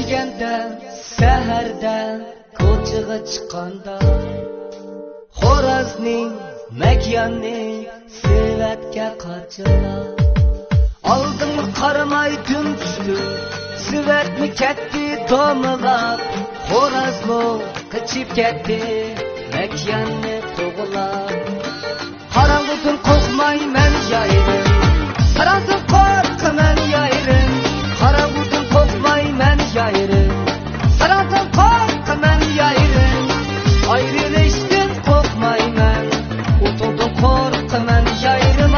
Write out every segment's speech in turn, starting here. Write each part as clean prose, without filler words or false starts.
Atiganda saharda ko'chaga chiqqanda Xorazmning makyonni Sivatga qarchilar Aldımı qaramay gün düştü Sivatni ketdi domilab Xorazmo qichib ketdi Makyanni to'g'ilab Qarang'utun qo'rqmay men yayrim Qarang'utun qo'rqaman yayrim Qarang'utun qo'rqmay men yayrim Qarang'utun qo'rqaman yayrim Ayrılışdan qo'rqmayman O'tuvdan qo'rqaman yayrim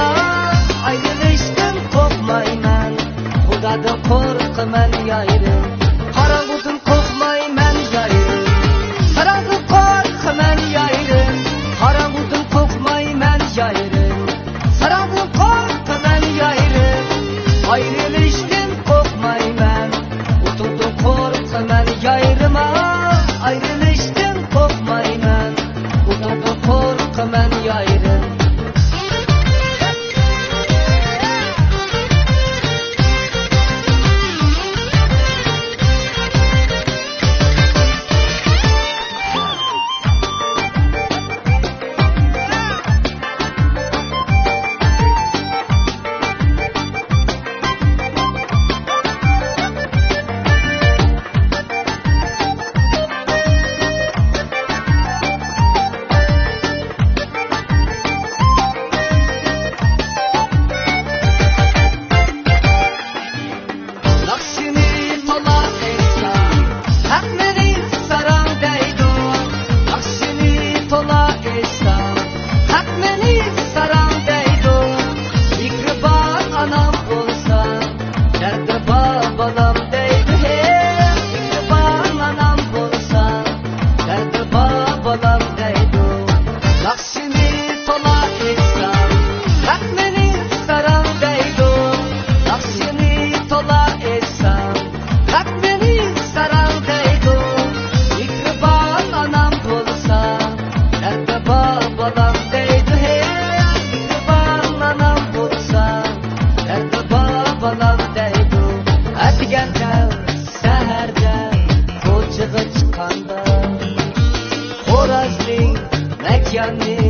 Ayrılışdan qo'rqmayman Xudodan qo'rqaman yayrim Qarang'utun qo'rqmayman yayrim Qarang'utun qo'rqaman yayrim Qarang'utun qo'rqmayman yayrim Qarang'utun qo'rqaman yayrim Ayrılışdan qo'rqmayman O'tuvdan qo'rqaman yayrim Ayrılışdan qo'rqmayman O'tuvdan qo'rqaman yayrim Xorazmning makyonni